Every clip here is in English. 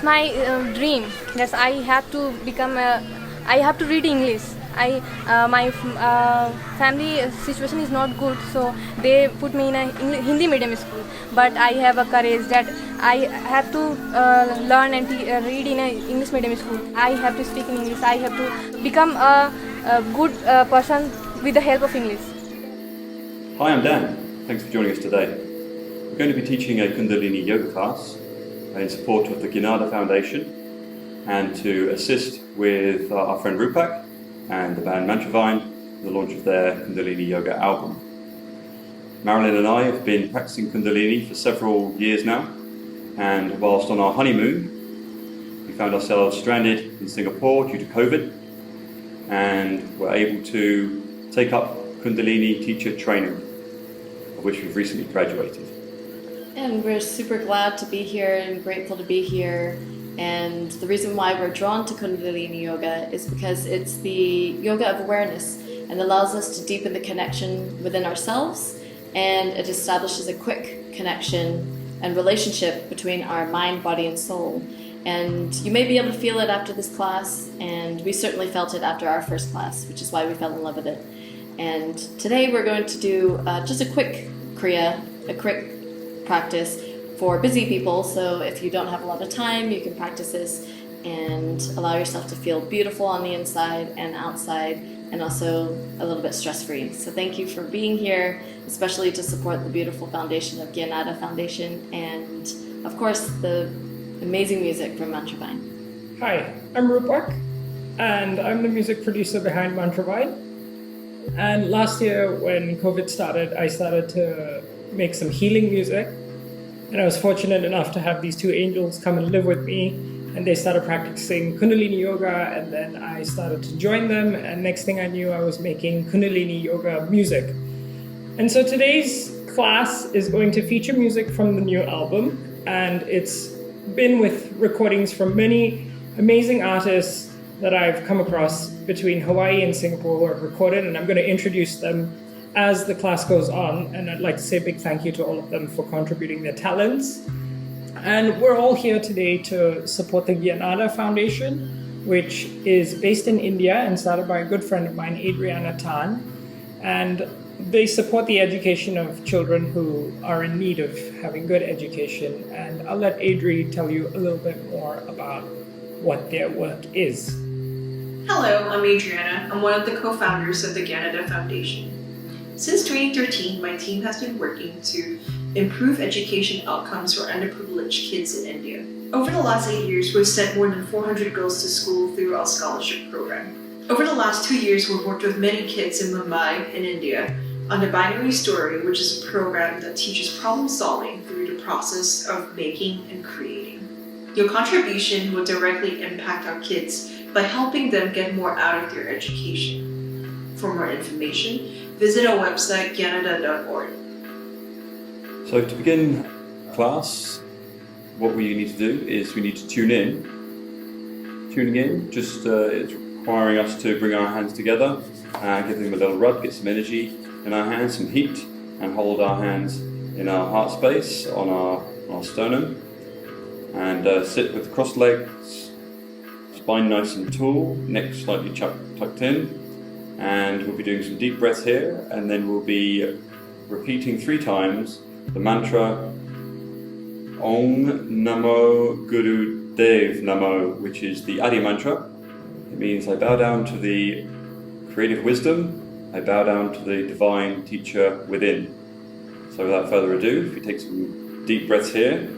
It's my dream that I have to become I have to read English. My family situation is not good, so they put me in a Hindi medium school. But I have a courage that I have to learn and read in a English medium school. I have to speak in English. I have to become a good person with the help of English. Hi, I'm Dan. Thanks for joining us today. We're going to be teaching a Kundalini yoga class in support of the Gyanada Foundation and to assist with our friend Rupak and the band Mantravine, the launch of their Kundalini yoga album. Marilyn and I have been practicing Kundalini for several years now, and whilst on our honeymoon, we found ourselves stranded in Singapore due to COVID, and were able to take up Kundalini teacher training, of which we've recently graduated. And we're super glad to be here and grateful to be here. And the reason why we're drawn to Kundalini Yoga is because it's the yoga of awareness and allows us to deepen the connection within ourselves, and it establishes a quick connection and relationship between our mind, body, and soul. And you may be able to feel it after this class, and we certainly felt it after our first class, which is why we fell in love with it. And today we're going to do just a quick Kriya, a quick practice for busy people, so if you don't have a lot of time, you can practice this and allow yourself to feel beautiful on the inside and outside, and also a little bit stress-free. So thank you for being here, especially to support the beautiful foundation of Gyanada Foundation, and of course the amazing music from Mantravine. Hi, I'm Rupak, and I'm the music producer behind Mantravine. And last year when COVID started, I started to make some healing music. And I was fortunate enough to have these two angels come and live with me, and they started practicing Kundalini Yoga, and then I started to join them, and next thing I knew I was making Kundalini Yoga music. And so today's class is going to feature music from the new album, and it's been with recordings from many amazing artists that I've come across between Hawaii and Singapore who have recorded, and I'm going to introduce them as the class goes on, and I'd like to say a big thank you to all of them for contributing their talents. And we're all here today to support the Gyanada Foundation, which is based in India and started by a good friend of mine, Adriana Tan. And they support the education of children who are in need of having good education. And I'll let Adri tell you a little bit more about what their work is. Hello, I'm Adriana. I'm one of the co-founders of the Gyanada Foundation. Since 2013, my team has been working to improve education outcomes for underprivileged kids in India. Over the last 8 years, we've sent more than 400 girls to school through our scholarship program. Over the last 2 years, we've worked with many kids in Mumbai in India on the Binary Story, which is a program that teaches problem solving through the process of making and creating. Your contribution will directly impact our kids by helping them get more out of their education. For more information, visit our website, gyanada.org. So to begin class, what we need to do is we need to tune in. Tuning in, just it's requiring us to bring our hands together and give them a little rub, get some energy in our hands, some heat, and hold our hands in our heart space on our sternum, and sit with crossed legs, spine nice and tall, neck slightly tucked in. And we'll be doing some deep breaths here, and then we'll be repeating 3 times the mantra Om Namo Guru Dev Namo, which is the Adi mantra. It means I bow down to the creative wisdom, I bow down to the divine teacher within. So without further ado, if we take some deep breaths here,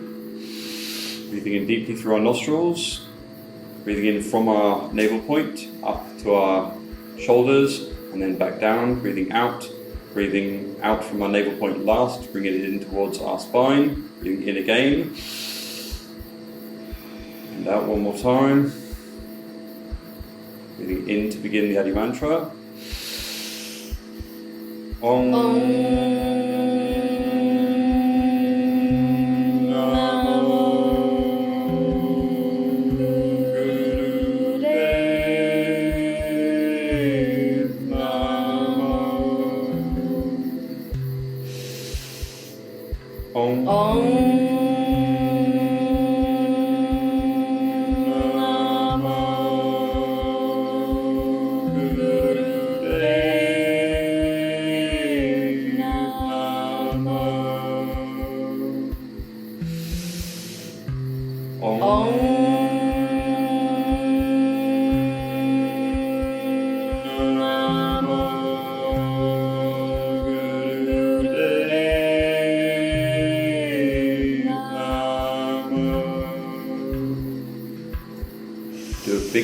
breathing in deeply through our nostrils, breathing in from our navel point up to our shoulders, and then back down, breathing out from our navel point last, bringing it in towards our spine, breathing in again, and out one more time, breathing in to begin the Adi mantra. Om. Om.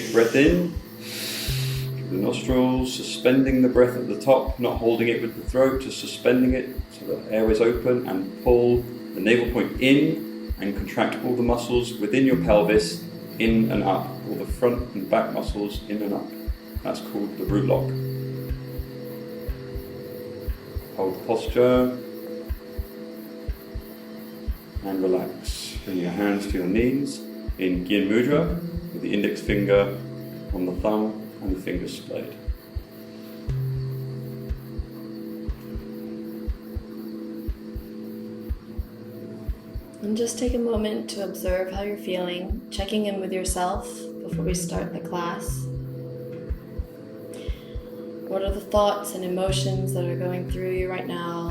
big breath in through the nostrils, suspending the breath at the top, not holding it with the throat, just suspending it so the air is open, and pull the navel point in and contract all the muscles within your pelvis in and up, all the front and back muscles in and up. That's called the root lock. Hold the posture and relax. Bring your hands to your knees in Gyan Mudra with the index finger on the thumb and the fingers splayed. And just take a moment to observe how you're feeling, checking in with yourself before we start the class. What are the thoughts and emotions that are going through you right now?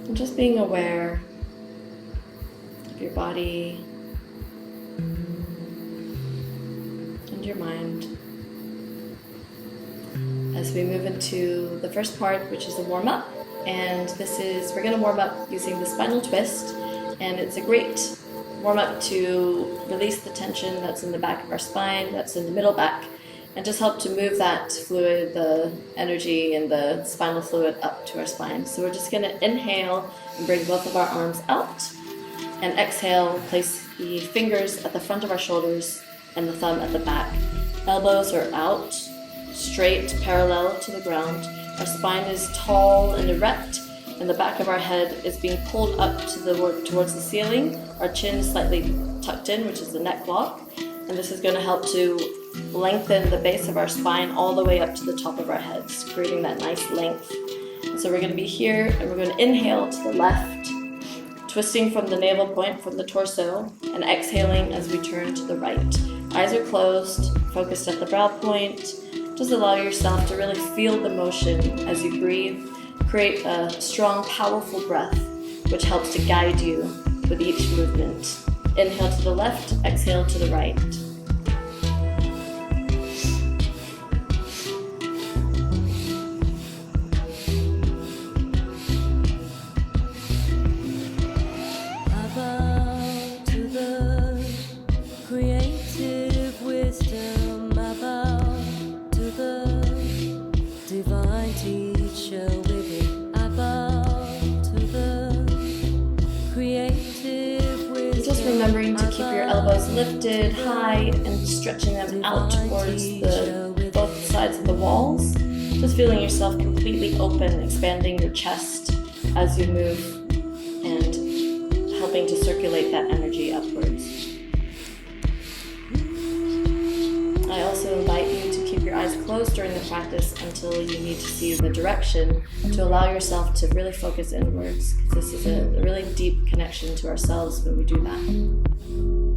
And just being aware of your body and your mind. As we move into the first part, which is the warm-up. And we're going to warm up using the Spinal Twist, and it's a great warm-up to release the tension that's in the back of our spine, that's in the middle back, and just help to move that fluid, the energy and the spinal fluid up to our spine. So we're just going to inhale and bring both of our arms out, and exhale, place the fingers at the front of our shoulders and the thumb at the back. Elbows are out, straight, parallel to the ground. Our spine is tall and erect, and the back of our head is being pulled up towards the ceiling. Our chin is slightly tucked in, which is the neck lock, and this is going to help to lengthen the base of our spine all the way up to the top of our heads, creating that nice length. And so we're going to be here, and we're going to inhale to the left, twisting from the navel point, from the torso, and exhaling as we turn to the right. Eyes are closed, focused at the brow point. Just allow yourself to really feel the motion as you breathe. Create a strong, powerful breath, which helps to guide you with each movement. Inhale to the left, exhale to the right. Remembering to keep your elbows lifted high and stretching them out towards both sides of the walls. Just feeling yourself completely open, expanding your chest as you move and helping to circulate that energy upwards. I also invite you to keep your eyes closed during the practice until you need to see the direction, to allow yourself to really focus inwards, because this is a really deep connection to ourselves when we do that.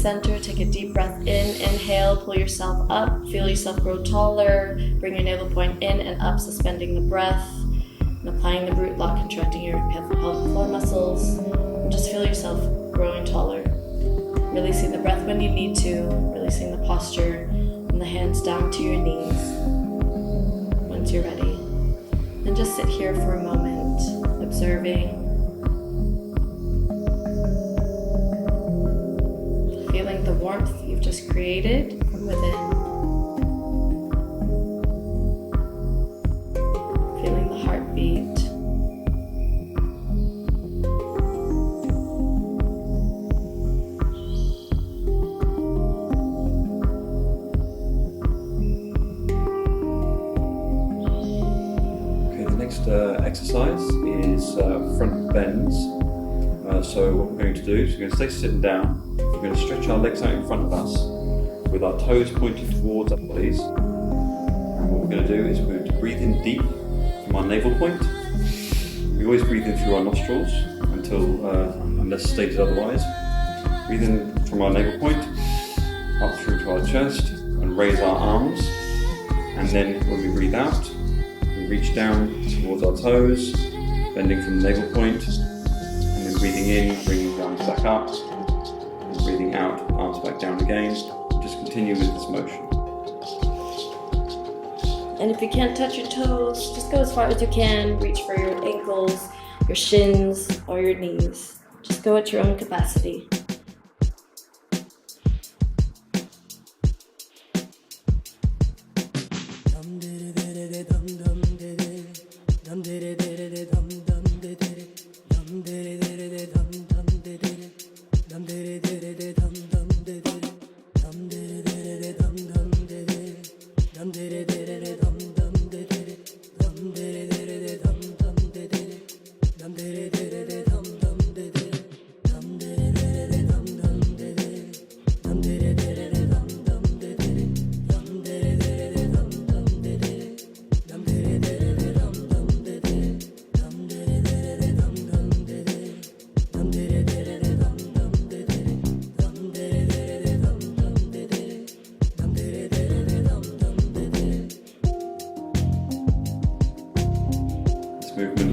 Center, take a deep breath in, inhale, pull yourself up, feel yourself grow taller, bring your navel point in and up, suspending the breath, and applying the root lock, contracting your pelvic floor muscles, and just feel yourself growing taller. Releasing the breath when you need to, releasing the posture, and the hands down to your knees once you're ready. And just sit here for a moment, observing, feeling the warmth you've just created from within. Feeling the heartbeat. Exercise is front bends. So what we're going to do is we're going to stay sitting down. We're going to stretch our legs out in front of us with our toes pointing towards our bodies. And what we're going to do is we're going to breathe in deep from our navel point. We always breathe in through our nostrils unless stated otherwise. Breathe in from our navel point up through to our chest and raise our arms. And then when we breathe out, reach down towards our toes, bending from the navel point, and then breathing in, bringing the arms back up, and breathing out, arms back down again. Just continue with this motion. And if you can't touch your toes, just go as far as you can. Reach for your ankles, your shins, or your knees. Just go at your own capacity.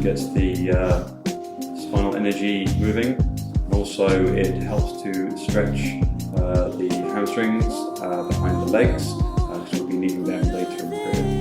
Gets the spinal energy moving, and also it helps to stretch the hamstrings behind the legs, because we'll be needing them later in the Kriya.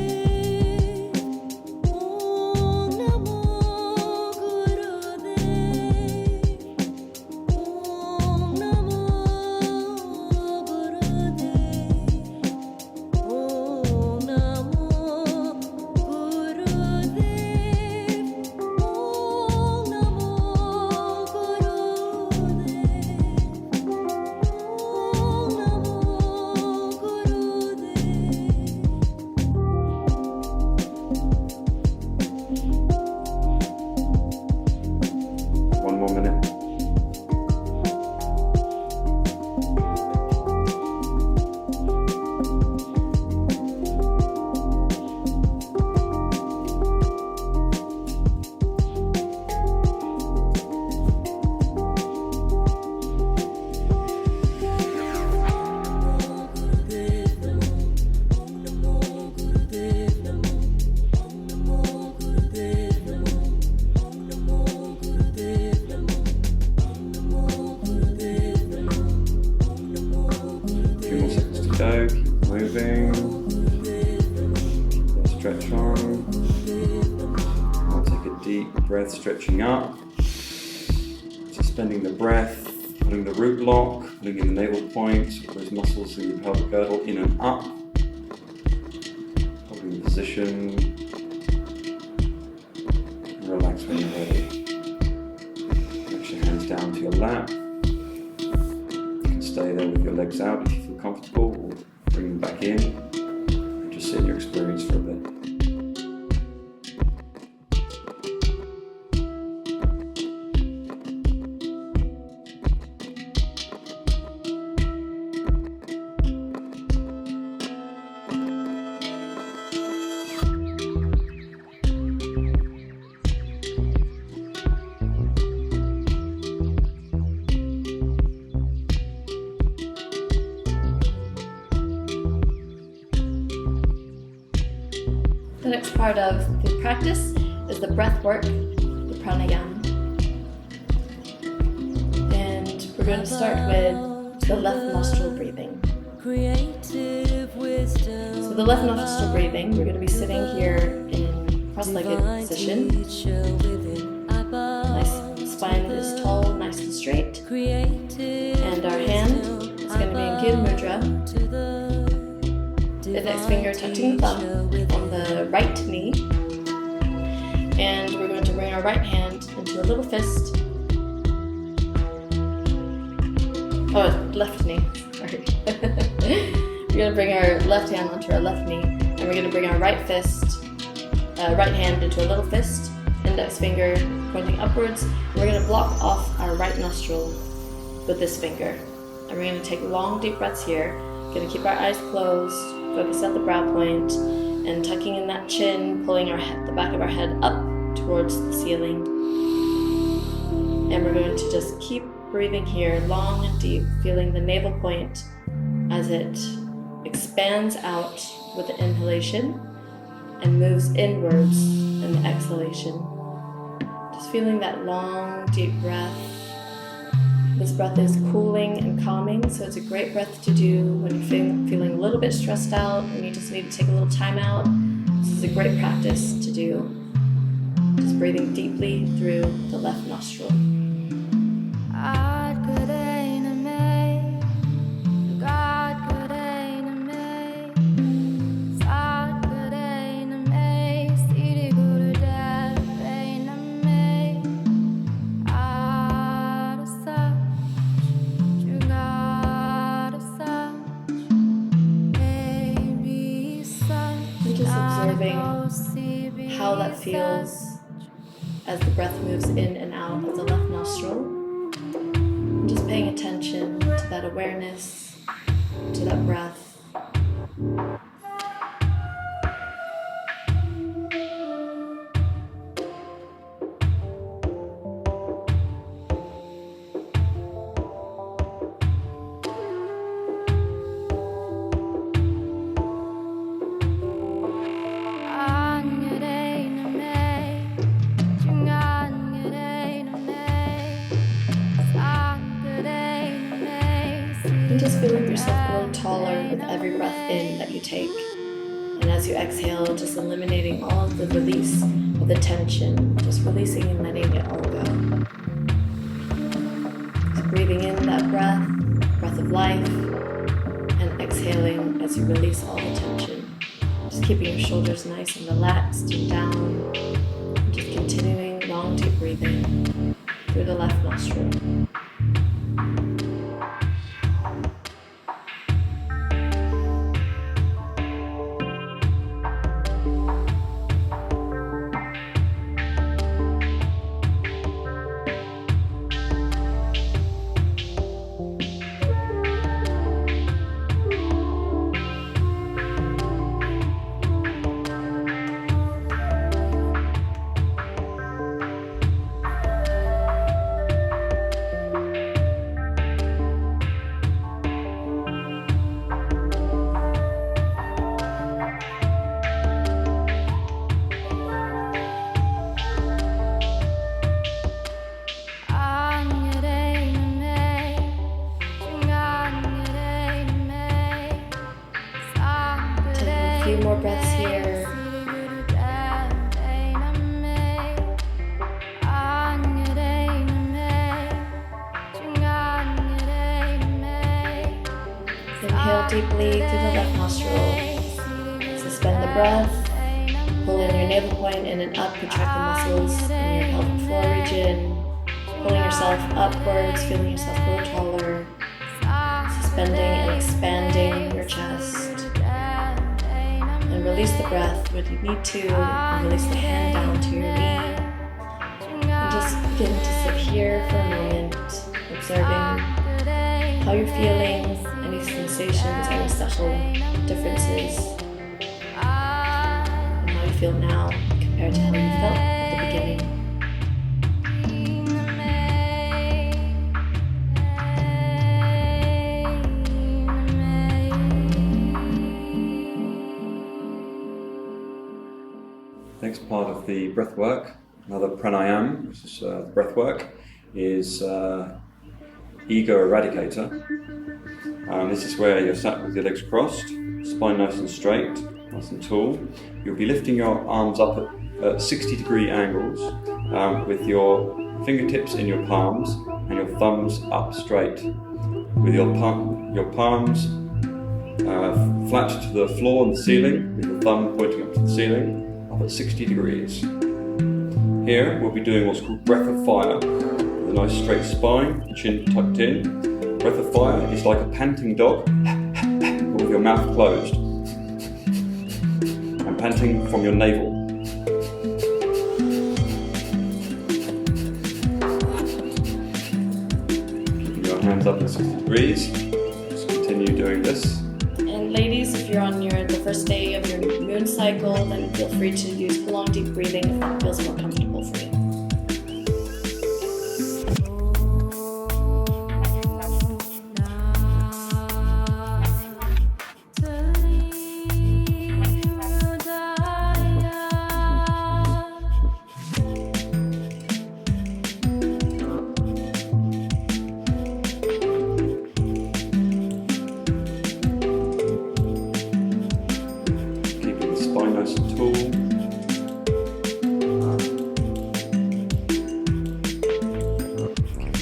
Stretching up, suspending the breath, putting the root lock, putting in the navel point, those muscles in the pelvic girdle in and up, holding the position, and relax when you're ready. Reach your hands down to your lap. You can stay there with your legs out if you feel comfortable, or bring them back in, and just sit in your experience for a bit. The next part of the practice is the breath work, the Pranayam. And we're going to start with the left nostril breathing. So the left nostril breathing, we're going to be sitting here in cross-legged position. Nice spine is tall, nice and straight. And our hand is going to be in Gyan Mudra. Index finger touching the thumb on the right knee. And we're going to bring our right hand into a little fist. Oh, left knee. Sorry. We're going to bring our left hand onto our left knee, and we're going to bring our right hand into a little fist, index finger pointing upwards. And we're going to block off our right nostril with this finger. And we're going to take long, deep breaths here. We're going to keep our eyes closed, focus at the brow point, and tucking in that chin, pulling the back of our head up towards the ceiling. And we're going to just keep breathing here, long and deep, feeling the navel point as it expands out with the inhalation and moves inwards in the exhalation. Just feeling that long, deep breath. This breath is cooling and calming, so it's a great breath to do when you're feeling a little bit stressed out and you just need to take a little time out. This is a great practice to do. Just breathing deeply through the left nostril. How that feels as the breath moves in and out of the left nostril. And just paying attention to that awareness, to that breath. Just feeling yourself grow taller with every breath in that you take. And as you exhale, just eliminating all of the release of the tension, just releasing and letting it all go. Just breathing in that breath of life, and exhaling as you release all the tension. Just keeping your shoulders nice and relaxed and down. And just continuing long, deep breathing through the left nostril. More breaths here. Inhale deeply through the left nostril. Suspend the breath. Pull in your navel point in and up. Contract the muscles in your pelvic floor region. Pulling yourself upwards, feeling yourself grow taller. Suspending and expanding your chest. And release the breath when you need to, and release the hand down to your knee. And just begin to sit here for a moment, observing how you're feeling, any sensations, any subtle differences, and how you feel now compared to how you felt at the beginning. Next part of the breath work, another pranayam, which is breath work, is ego eradicator. This is where you're sat with your legs crossed, spine nice and straight, nice and tall. You'll be lifting your arms up at 60-degree angles with your fingertips in your palms and your thumbs up straight. With your palms flat to the floor and the ceiling, with your thumb pointing up to the ceiling, up at 60 degrees. Here we'll be doing what's called breath of fire, with a nice straight spine, chin tucked in. Breath of fire is like a panting dog, with your mouth closed, and panting from your navel. Keeping your hands up at 60 degrees, just continue doing this. And ladies, if you're on the first day of your moon cycle, then feel free to use prolonged deep breathing if that feels more comfortable for you.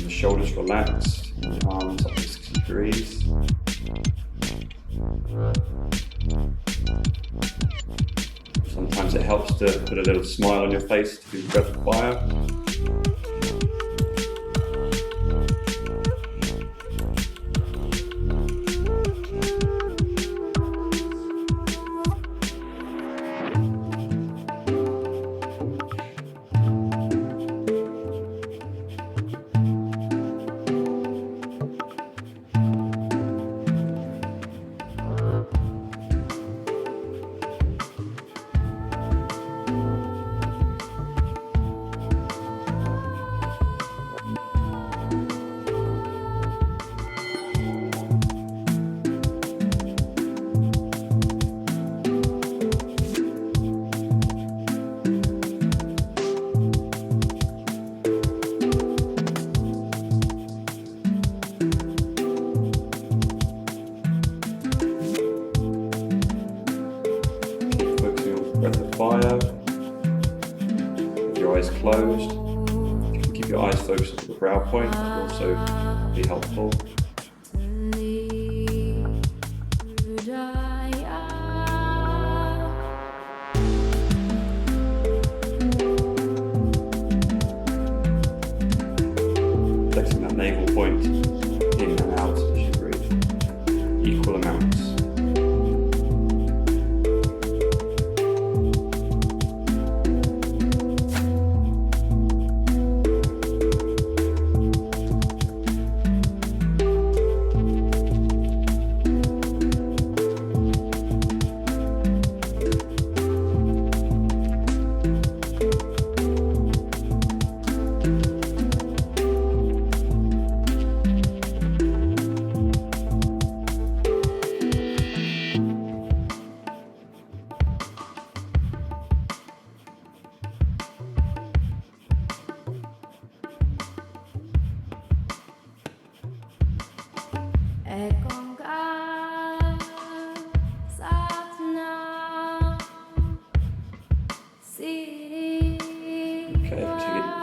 Shoulders relaxed, arms up to 60 degrees. Sometimes it helps to put a little smile on your face to do the breath of fire. Fire, with your eyes closed. You can keep your eyes focused on the brow point, that will also be helpful. Flexing that navel point in and out as you breathe, equal amounts.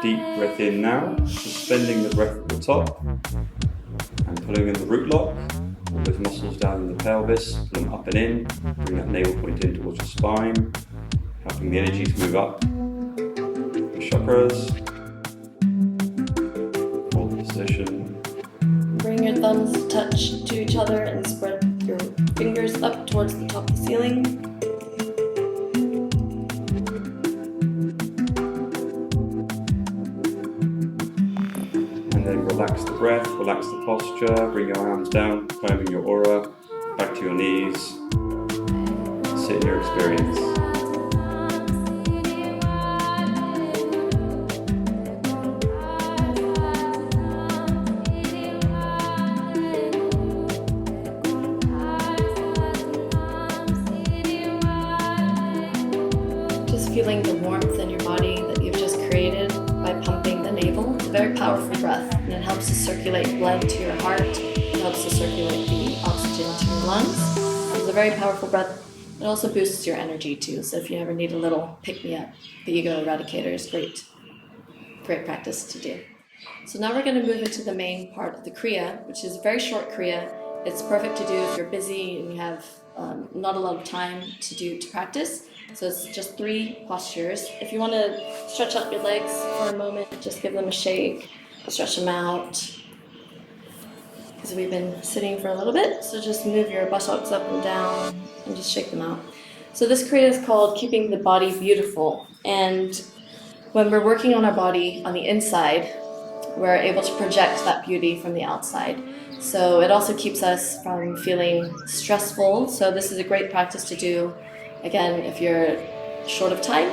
Deep breath in now, suspending the breath at the top and pulling in the root lock. All those muscles down in the pelvis, pull them up and in, bring that navel point in towards your spine, helping the energy to move up the chakras. Hold the position. Bring your thumbs touch to each other and spread your fingers up towards the top of the ceiling. Relax the breath, relax the posture, bring your arms down, combing your aura, back to your knees. Sit in your experience. Just feeling the warmth in your body that you've just created by pumping the navel. It's a very powerful breath, and it helps to circulate blood to your heart. It helps to circulate the oxygen to your lungs. It's a very powerful breath. It also boosts your energy too, so if you ever need a little pick-me-up, the Ego Eradicator is great practice to do. So now we're going to move into the main part of the Kriya, which is a very short Kriya. It's perfect to do if you're busy and you have not a lot of time to practice. So it's just 3 postures. If you want to stretch out your legs for a moment, just give them a shake, stretch them out. Because we've been sitting for a little bit, so just move your buttocks up and down and just shake them out. So this Kriya is called Keeping the Body Beautiful. And when we're working on our body on the inside, we're able to project that beauty from the outside. So it also keeps us from feeling stressful. So this is a great practice to do, again, if you're short of time,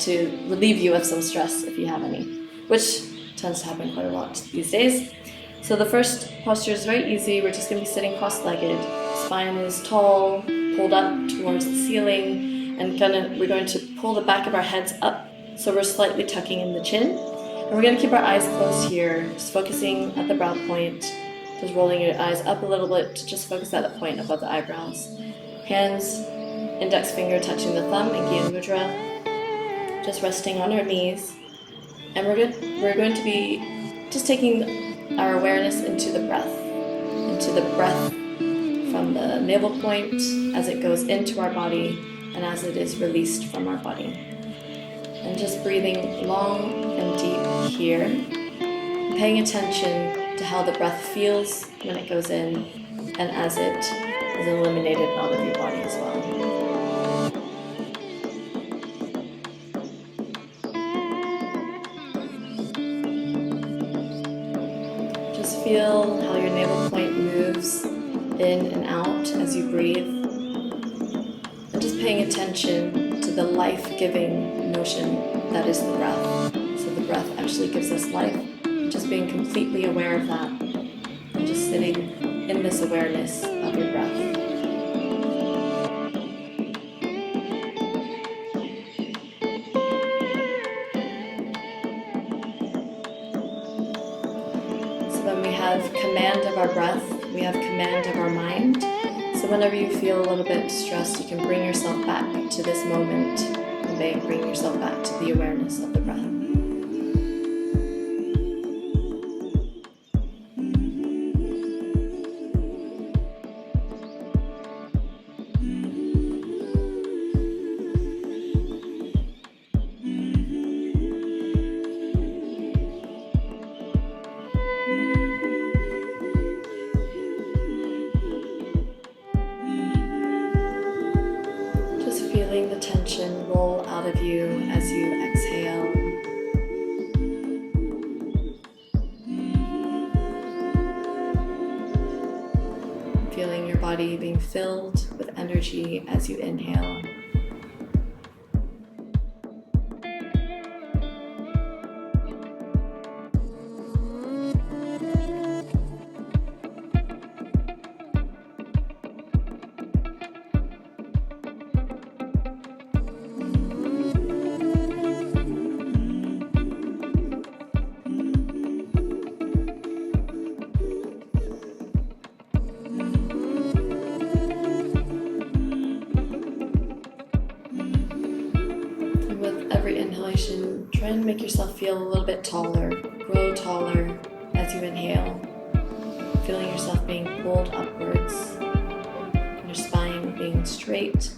to relieve you of some stress if you have any, which tends to happen quite a lot these days. So the first posture is very easy. We're just going to be sitting cross-legged. Spine is tall, pulled up towards the ceiling, and we're going to pull the back of our heads up, so we're slightly tucking in the chin. And we're going to keep our eyes closed here, just focusing at the brow point, just rolling your eyes up a little bit to just focus at the point above the eyebrows. Hands, index finger touching the thumb in Gyan Mudra, just resting on our knees. And we're going to be just taking our awareness into the breath from the navel point as it goes into our body and as it is released from our body. And just breathing long and deep here, and paying attention to how the breath feels when it goes in and as it is eliminated out of your body as well. Just feel how your navel point moves in and out as you breathe. And just paying attention to the life-giving notion that is the breath. So the breath actually gives us life. Just being completely aware of that and just sitting in this awareness of your breath. So when we have command of our breath, we have command of our mind. So whenever you feel a little bit stressed, you can bring yourself back to this moment and bring yourself back to the awareness of the breath. Feeling the tension roll out of you as you exhale. Feeling your body being filled with energy as you inhale. Try and make yourself feel a little bit taller, grow taller as you inhale, feeling yourself being pulled upwards, your spine being straight.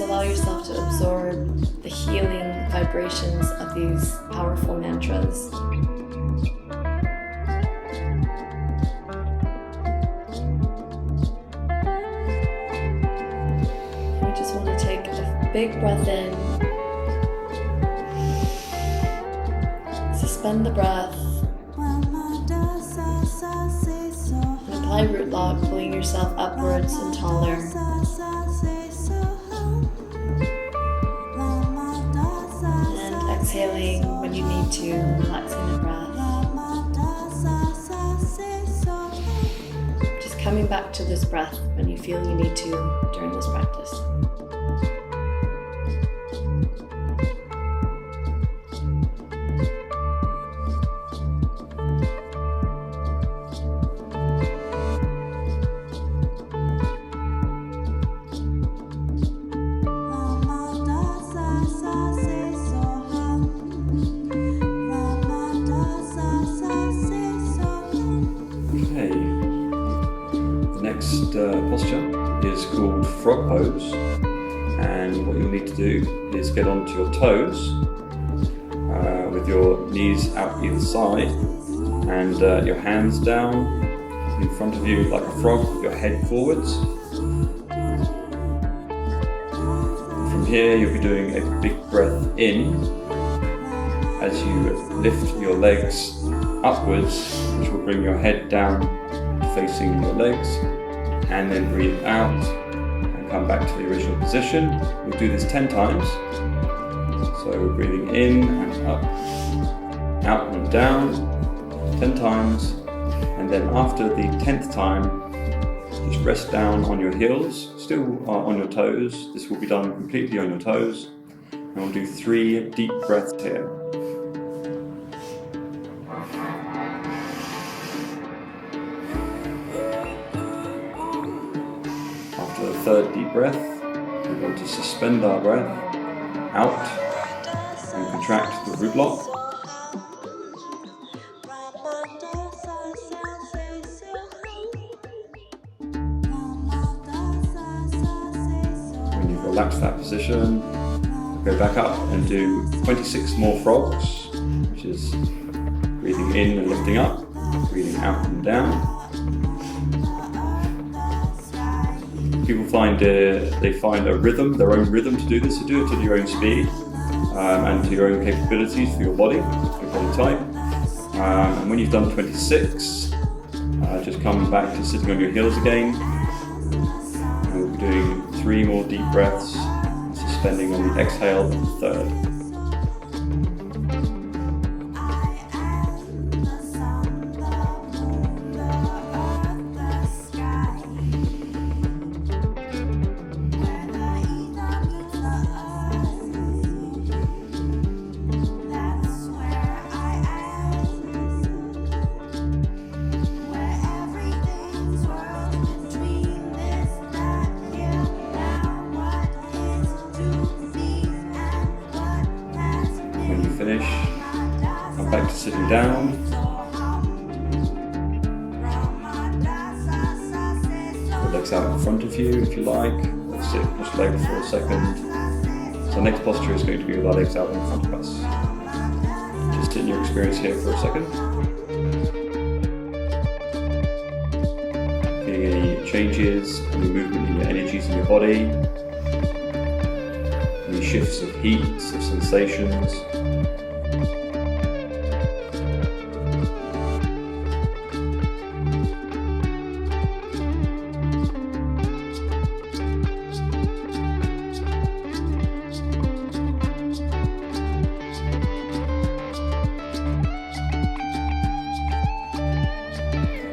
allow yourself to absorb the healing vibrations of these powerful mantras. We just want to take a big breath in, suspend the breath, and apply root lock, pulling yourself upwards and taller. And exhaling when you need to, relaxing the breath. Just coming back to this breath when you feel you need to during this practice. Posture is called frog pose, and what you'll need to do is get onto your toes with your knees out either side and your hands down in front of you like a frog with your head forwards. From here you'll be doing a big breath in as you lift your legs upwards, which will bring your head down facing your legs. And then breathe out and come back to the original position. We'll do this 10 times. So breathing in and up, out and down 10 times. And then after the 10th time, just rest down on your heels, still on your toes. This will be done completely on your toes. And we'll do 3 deep breaths here. After the 3rd deep breath, we're going to suspend our breath out and contract the root lock. When you've relaxed that position, go back up and do 26 more frogs, which is breathing in and lifting up, breathing out and down. People find they find a rhythm, their own rhythm to do this. So do it at your own speed and to your own capabilities for your body type. And when you've done 26, just come back to sitting on your heels again. And we'll be doing 3 more deep breaths, suspending on the exhale of the 3rd. Finish, come back to sitting down. Put the legs out in front of you if you like, or sit cross legged for a second. So next posture is going to be with our legs out in front of us. Just sit in your experience here for a second. Feeling any changes, any movement in your energies in your body, any shifts of heat, of sensations.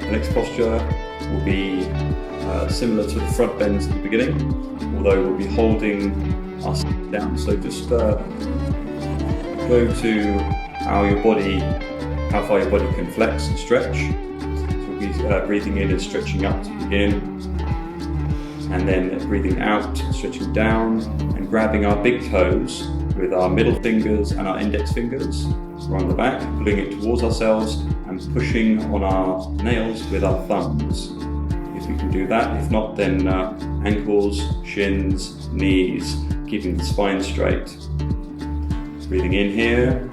The next posture will be similar to the front bends at the beginning, although we'll be holding our sit down. So just go to how far your body can flex and stretch. So we'll be breathing in and stretching up to begin, and then breathing out, stretching down, and grabbing our big toes with our middle fingers and our index fingers around the back, pulling it towards ourselves and pushing on our nails with our thumbs. If we can do that, if not, then ankles, shins, knees, keeping the spine straight. Breathing in here,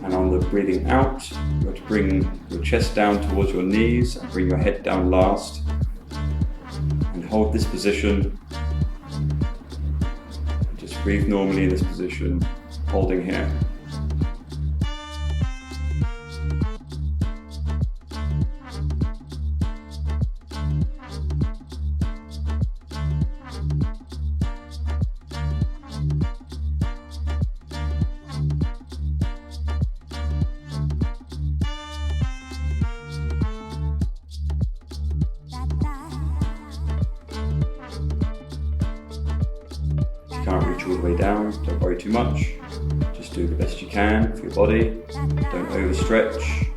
and on the breathing out, you have to bring your chest down towards your knees and bring your head down last. And hold this position. Just breathe normally in this position, holding here. Can't reach all the way down, don't worry too much. Just do the best you can for your body. Don't overstretch.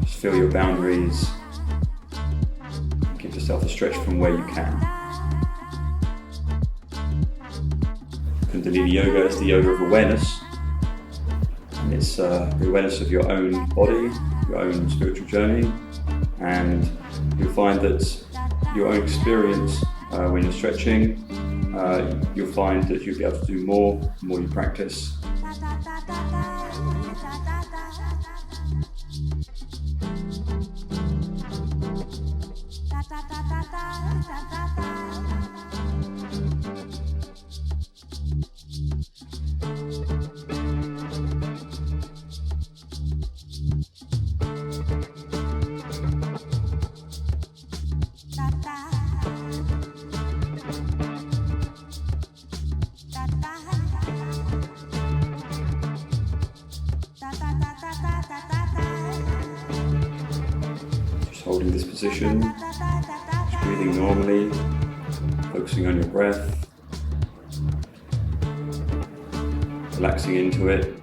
Just feel your boundaries. Give yourself a stretch from where you can. Kundalini Yoga is the yoga of awareness. And it's the awareness of your own body, your own spiritual journey. And you'll find that your own experience when you're stretching, you'll find that you'll be able to do more the more you practice. Holding this position, just breathing normally, focusing on your breath, relaxing into it.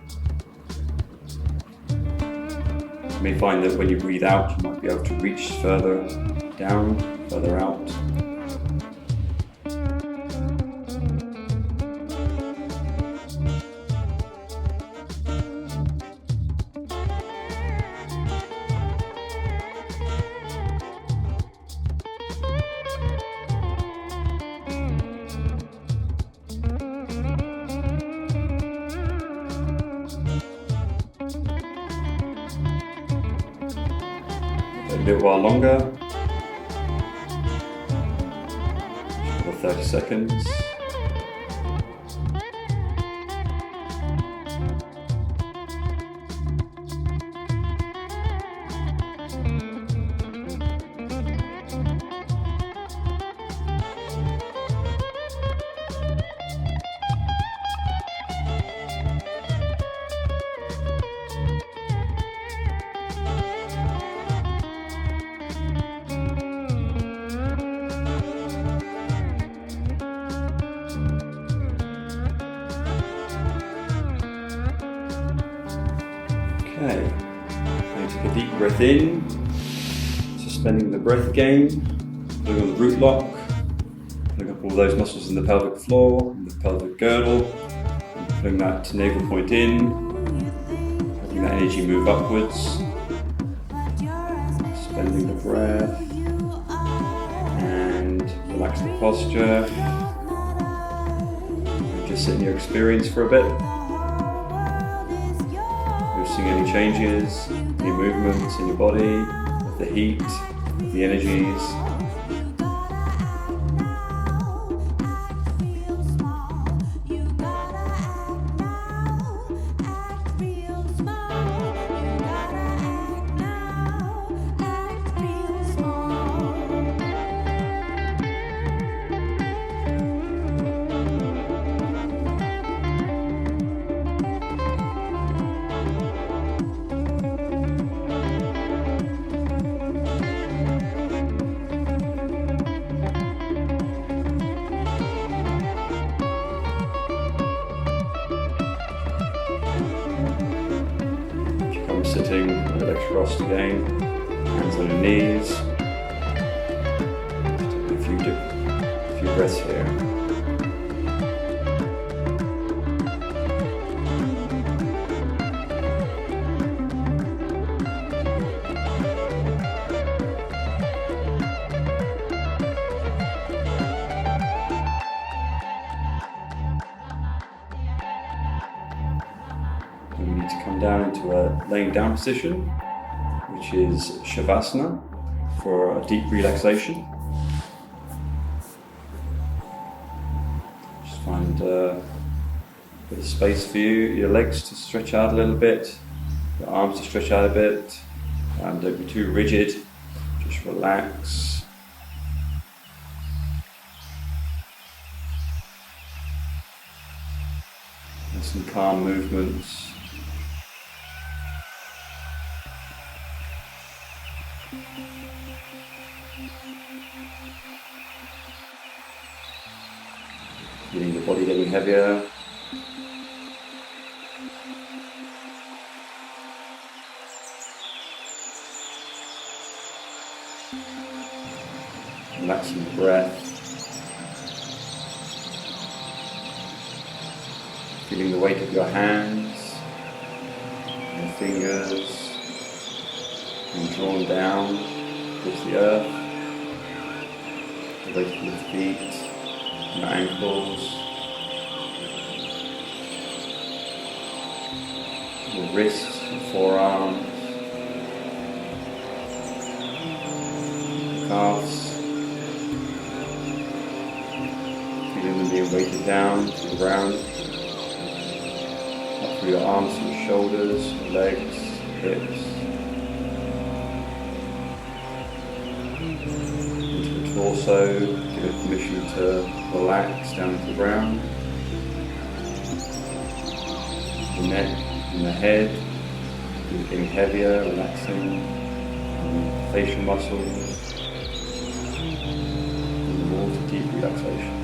You may find that when you breathe out, you might be able to reach further down, further out. A little while longer, another 30 seconds. Okay, take a deep breath in, suspending the breath again, pulling on the root lock, pulling up all those muscles in the pelvic floor, and the pelvic girdle, and pulling that navel point in, letting that energy move upwards, suspending the breath, and relax the posture, and just sit in your experience for a bit. Any changes, any movements in your body, the heat, the energies. Sitting with legs crossed again, hands on your knees. Just take a few breaths here. into a laying down position, which is Shavasana, for a deep relaxation. Just find a bit of space for your legs to stretch out a little bit, your arms to stretch out a bit, and don't be too rigid, just relax. And some calm movements. Feeling the body getting heavier. Relaxing the breath. Feeling the weight of your hands, your fingers, being drawn down towards the earth. The weight of your feet, your ankles, your wrists, your forearms, your calves. Feeling them being weighted down to the ground. Up through your arms, your shoulders, your legs, hips. Into the torso, give it permission to relax down to the ground. The neck and the head, getting heavier, relaxing. And facial muscles. And more to deep relaxation.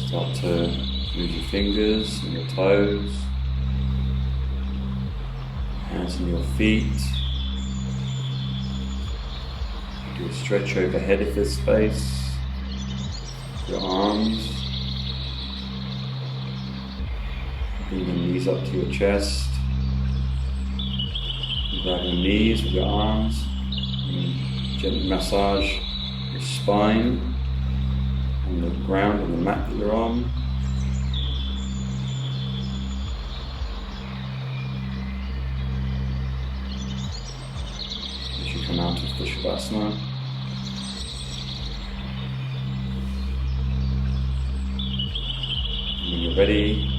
Start to move your fingers and your toes, hands and your feet. Do a stretch overhead if there's space. Your arms. Bring your knees up to your chest. Grab your knees with your arms and gently massage your spine and the ground and the mat that you're on. As you come out of the Shavasana, and when you're ready,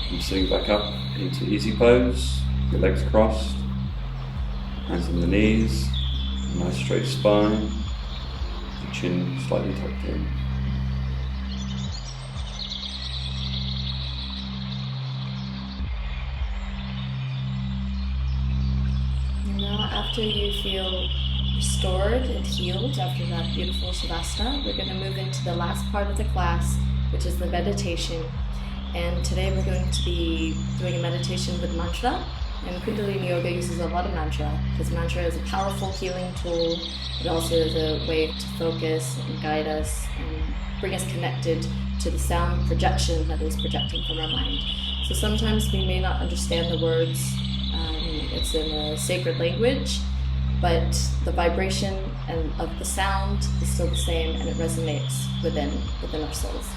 come sitting back up into easy pose, your legs crossed, hands on the knees, a nice straight spine, the chin slightly tucked in. And now, after you feel restored and healed after that beautiful Shavasana, we're going to move into the last part of the class, which is the meditation. And today we're going to be doing a meditation with mantra. And Kundalini Yoga uses a lot of mantra, because mantra is a powerful healing tool. It also is a way to focus and guide us and bring us connected to the sound projection that is projecting from our mind. So sometimes we may not understand the words. It's in a sacred language, but the vibration of the sound is still the same, and it resonates within our souls.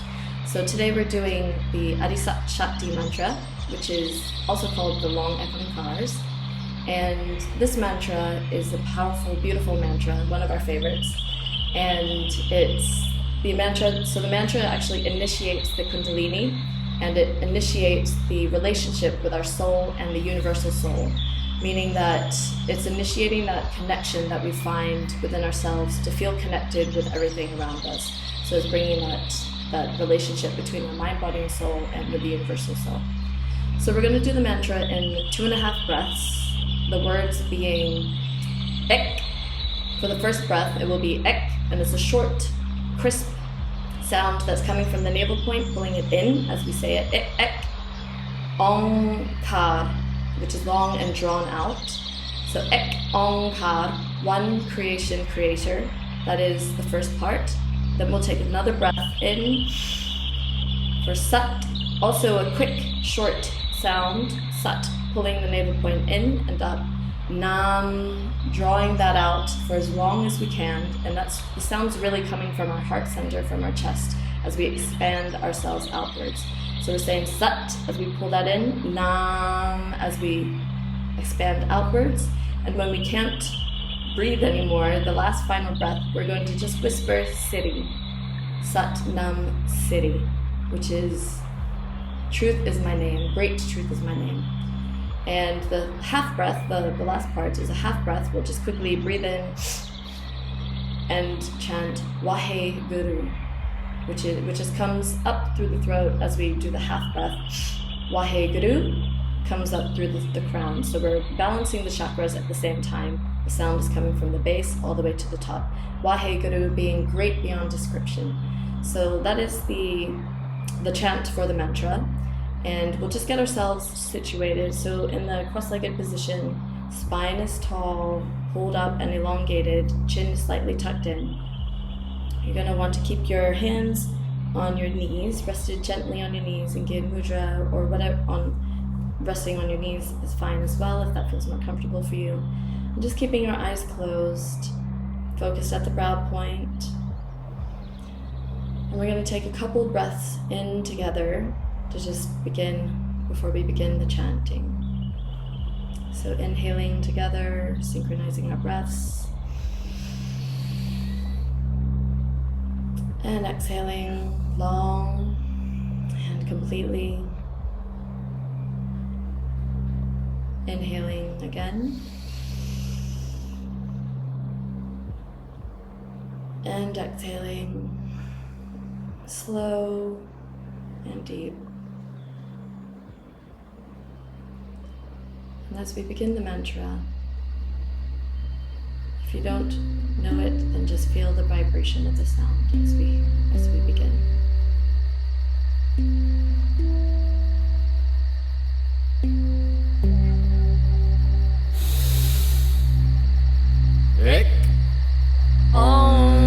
So today we're doing the Adisat Shakti mantra, which is also called the long echoing cars. And this mantra is a powerful, beautiful mantra, one of our favorites. And it's the mantra, so the mantra actually initiates the Kundalini, and it initiates the relationship with our soul and the universal soul, meaning that it's initiating that connection that we find within ourselves to feel connected with everything around us. So it's bringing that relationship between our mind, body, and soul, and with the universal soul. So we're going to do the mantra in 2.5 breaths, the words being ek. For the first breath, it will be ek, and it's a short, crisp sound that's coming from the navel point, pulling it in as we say it, ek, ek. Onkar, which is long and drawn out. So ek, onkar, one creation, creator. That is the first part. Then we'll take another breath in for sat, also a quick, short sound, sat, pulling the navel point in and up. Nam, drawing that out for as long as we can, and the sound's really coming from our heart center, from our chest, as we expand ourselves outwards. So we're saying sat as we pull that in, nam as we expand outwards, and when we can't breathe anymore, the last final breath, we're going to just whisper Siri, Sat Nam Siri, which is truth is my name, great truth is my name. And the half breath, the last part is a half breath. We'll just quickly breathe in and chant Wahe Guru, which just comes up through the throat as we do the half breath. Wahe Guru comes up through the crown. So we're balancing the chakras at the same time. The sound is coming from the base all the way to the top. Wahe Guru being great beyond description. So that is the chant for the mantra. And we'll just get ourselves situated. So in the cross-legged position, spine is tall, hold up and elongated, chin is slightly tucked in. You're going to want to keep your hands on your knees, rested gently on your knees, and give mudra or whatever. Resting on your knees is fine as well if that feels more comfortable for you. And just keeping your eyes closed, focused at the brow point. And we're going to take a couple breaths in together to just begin, before we begin the chanting. So inhaling together, synchronizing our breaths. And exhaling long and completely. Inhaling again. And exhaling slow and deep. And as we begin the mantra, if you don't know it, then just feel the vibration of the sound as we begin. Ek Om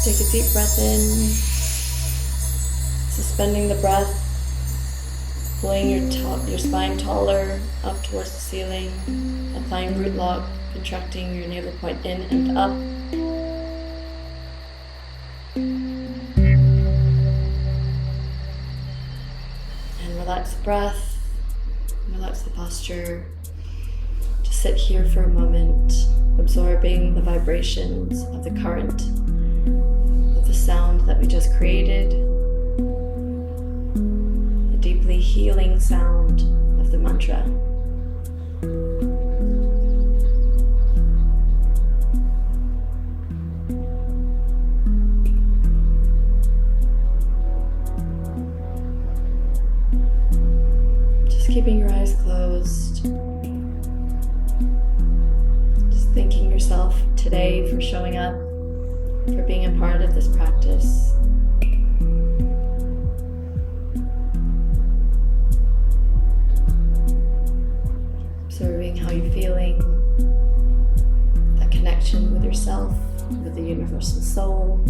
Take a deep breath in, suspending the breath, pulling your spine taller up towards the ceiling, applying root lock, contracting your navel point in and up. And relax the breath, relax the posture. Just sit here for a moment, absorbing the vibrations of the current, of the sound that we just created, the deeply healing sound of the mantra. Just keeping your eyes closed. Just thanking yourself today for showing up, for being a part of this practice. Observing how you're feeling, that connection with yourself, with the universal soul.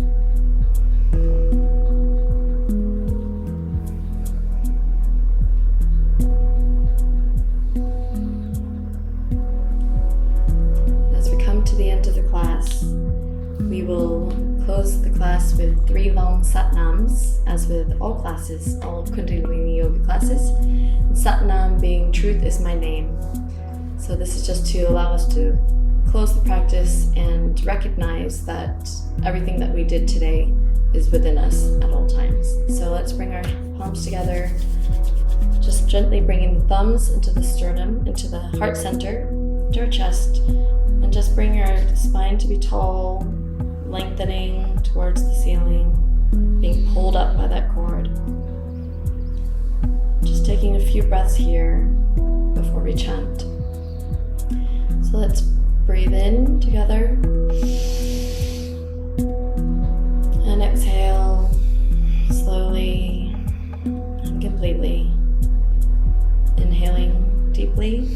As we come to the end of the class, we will close the class with 3 long satnams, as with all classes, all Kundalini Yoga classes. And satnam being truth is my name. So this is just to allow us to close the practice and recognize that everything that we did today is within us at all times. So let's bring our palms together, just gently bringing the thumbs into the sternum, into the heart center, to our chest, and just bring our spine to be tall, lengthening towards the ceiling, being pulled up by that cord. Just taking a few breaths here before we chant. So let's breathe in together and exhale slowly and completely. Inhaling deeply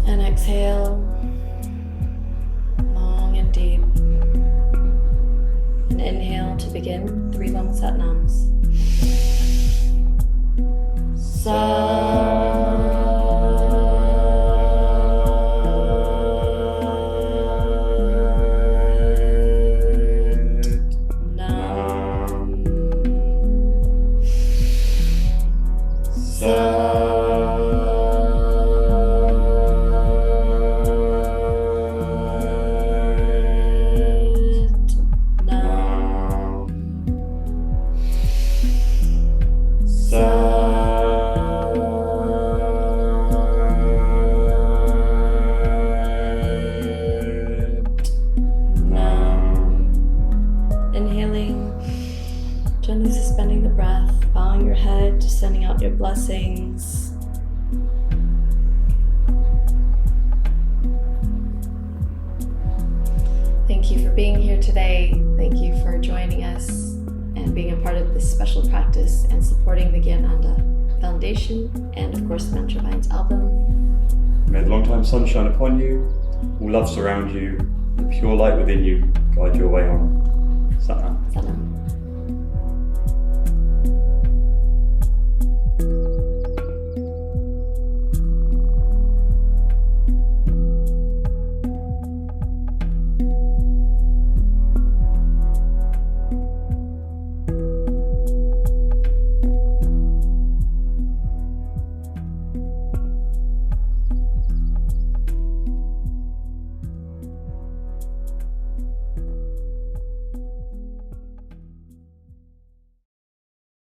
and exhale long and deep. And inhale to begin 3 long satnams. Gently suspending the breath, bowing your head, sending out your blessings. Thank you for being here today. Thank you for joining us and being a part of this special practice and supporting the Gyanada Foundation and of course the Mantra Vines album. May the long-time sun shine upon you, all love surround you, the pure light within you guide your way on. Sana. Sana.